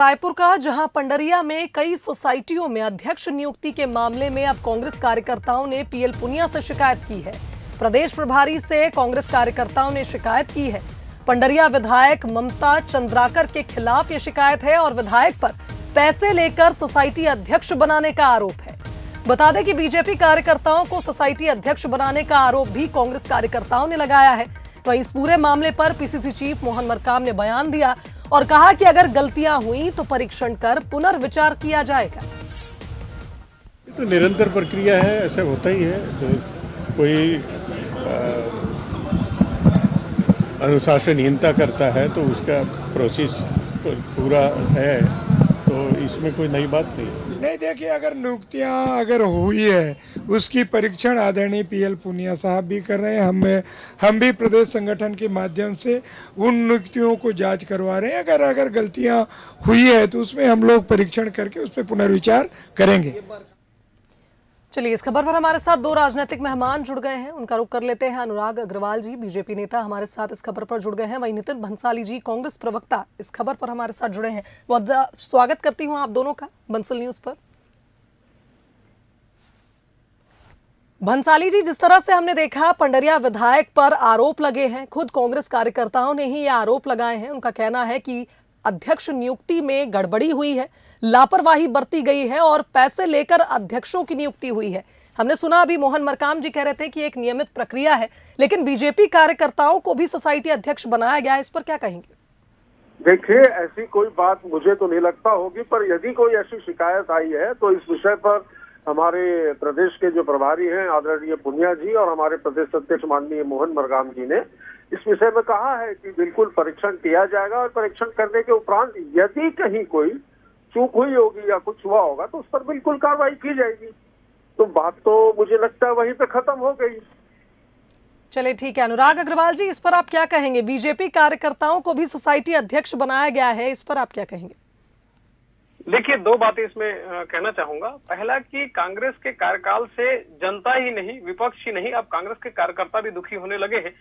रायपुर का जहां पंडरिया में कई सोसाइटियों में अध्यक्ष नियुक्ति के मामले में अब कांग्रेस कार्यकर्ताओं ने पीएल पुनिया से शिकायत की है। प्रदेश प्रभारी से कांग्रेस कार्यकर्ताओं ने शिकायत की है। पंडरिया विधायक ममता चंद्राकर के खिलाफ यह शिकायत है और विधायक पर पैसे लेकर सोसाइटी अध्यक्ष बनाने का आरोप है। बता दें कि बीजेपी कार्यकर्ताओं को सोसाइटी अध्यक्ष बनाने का आरोप भी कांग्रेस कार्यकर्ताओं ने लगाया है। तो इस पूरे मामले पर पीसीसी चीफ मोहन मरकाम ने बयान दिया और कहा कि अगर गलतियां हुई तो परीक्षण कर पुनर्विचार किया जाएगा। तो निरंतर प्रक्रिया है, ऐसा होता ही है। तो कोई अनुशासनहीनता करता है तो उसका प्रोसेस पूरा है, तो इसमें कोई नई बात नहीं। देखिए, अगर नियुक्तियां अगर हुई है उसकी परीक्षण आदरणीय पीएल पुनिया साहब भी कर रहे हैं। हम भी प्रदेश संगठन के माध्यम से उन नियुक्तियों को जांच करवा रहे हैं। अगर गलतियां हुई है तो उसमें हम लोग परीक्षण करके उस पर पुनर्विचार करेंगे। चलिए, इस खबर पर हमारे साथ दो राजनीतिक मेहमान जुड़ गए हैं, उनका रुख कर लेते हैं। अनुराग अग्रवाल जी, बीजेपी नेता, हमारे साथ इस खबर पर जुड़ गए हैं। वहीं नितिन भंसाली जी, कांग्रेस प्रवक्ता, इस खबर पर हमारे साथ जुड़े हैं। बहुत स्वागत करती हूं आप दोनों का बंसल न्यूज पर। भंसाली जी, जिस तरह से हमने देखा पंडरिया विधायक पर आरोप लगे हैं, खुद कांग्रेस कार्यकर्ताओं ने ही ये आरोप लगाए हैं। उनका कहना है कि अध्यक्ष नियुक्ति में गड़बड़ी हुई है, लापरवाही बरती गई है और पैसे लेकर अध्यक्षों की नियुक्ति हुई है। हमने सुना अभी मोहन मरकाम जी कह रहे थे कि एक नियमित प्रक्रिया है, लेकिन बीजेपी कार्यकर्ताओं को भी सोसाइटी अध्यक्ष बनाया गया है। इस पर क्या कहेंगे? देखिए, ऐसी कोई बात मुझे तो नहीं लगता होगी, पर यदि कोई ऐसी शिकायत आई है तो इस विषय पर हमारे प्रदेश के जो प्रभारी हैं आदरणीय पुनिया जी और हमारे प्रदेश अध्यक्ष माननीय मोहन मरकाम जी ने इस विषय में कहा है कि बिल्कुल परीक्षण किया जाएगा और परीक्षण करने के उपरांत यदि कहीं कोई चूक हुई होगी या कुछ हुआ होगा तो उस पर बिल्कुल कार्रवाई की जाएगी। तो बात तो मुझे लगता है वहीं पे खत्म हो गई। चलिए, ठीक है। अनुराग अग्रवाल जी, इस पर आप क्या कहेंगे? बीजेपी कार्यकर्ताओं को भी सोसाइटी अध्यक्ष बनाया गया है, इस पर आप क्या कहेंगे? देखिए, दो बातें इसमें कहना चाहूंगा। पहला कि कांग्रेस के कार्यकाल से जनता ही नहीं, विपक्ष ही नहीं, अब कांग्रेस के कार्यकर्ता भी दुखी होने लगे हैं,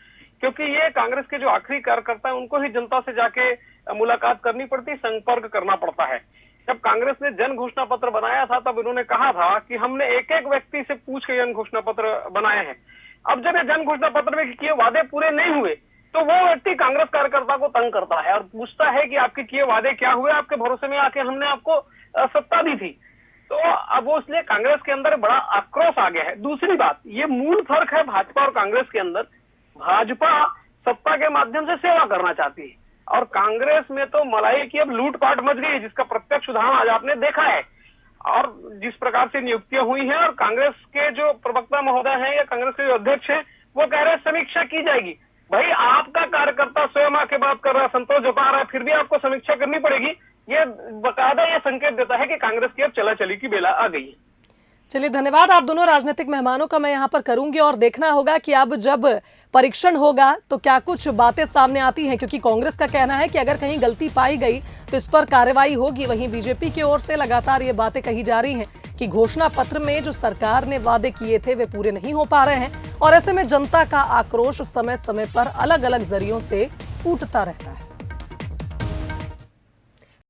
क्योंकि ये कांग्रेस के जो आखिरी कार्यकर्ता है उनको ही जनता से जाके मुलाकात करनी पड़ती, संपर्क करना पड़ता है। जब कांग्रेस ने जन घोषणा पत्र बनाया था तब इन्होंने कहा था कि हमने एक एक व्यक्ति से पूछ के जन घोषणा पत्र बनाए हैं। अब जब ये जन घोषणा पत्र में किए वादे पूरे नहीं हुए तो वो व्यक्ति कांग्रेस कार्यकर्ता को तंग करता है और पूछता है कि आपके किए वादे क्या हुए, आपके भरोसे में आके हमने आपको सत्ता दी थी। तो अब वो इसलिए कांग्रेस के अंदर बड़ा आक्रोश आ गया है। दूसरी बात, ये मूल फर्क है भाजपा और कांग्रेस के अंदर। भाजपा सत्ता के माध्यम से सेवा करना चाहती है और कांग्रेस में तो मलाई की अब लूटपाट मच गई है, जिसका प्रत्यक्ष उदाहरण आज आपने देखा है। और जिस प्रकार से नियुक्तियां हुई हैं और कांग्रेस के जो प्रवक्ता महोदय हैं या कांग्रेस के जो अध्यक्ष हैं वो कह रहे हैं समीक्षा की जाएगी। भाई, आपका कार्यकर्ता स्वयं आके बात कर रहा है, संतोष जता रहा है, फिर भी आपको समीक्षा करनी पड़ेगी। ये बकायदा ये संकेत देता है कि कांग्रेस की अब चला-चली की बेला आ गई है। चलिए, धन्यवाद आप दोनों राजनीतिक मेहमानों का। मैं यहाँ पर करूंगी और देखना होगा कि अब जब परीक्षण होगा तो क्या कुछ बातें सामने आती हैं, क्योंकि कांग्रेस का कहना है कि अगर कहीं गलती पाई गई तो इस पर कार्रवाई होगी। वहीं बीजेपी की ओर से लगातार ये बातें कही जा रही हैं कि घोषणा पत्र में जो सरकार ने वादे किए थे वे पूरे नहीं हो पा रहे हैं और ऐसे में जनता का आक्रोश समय समय पर अलग अलग जरियों से फूटता रहता है।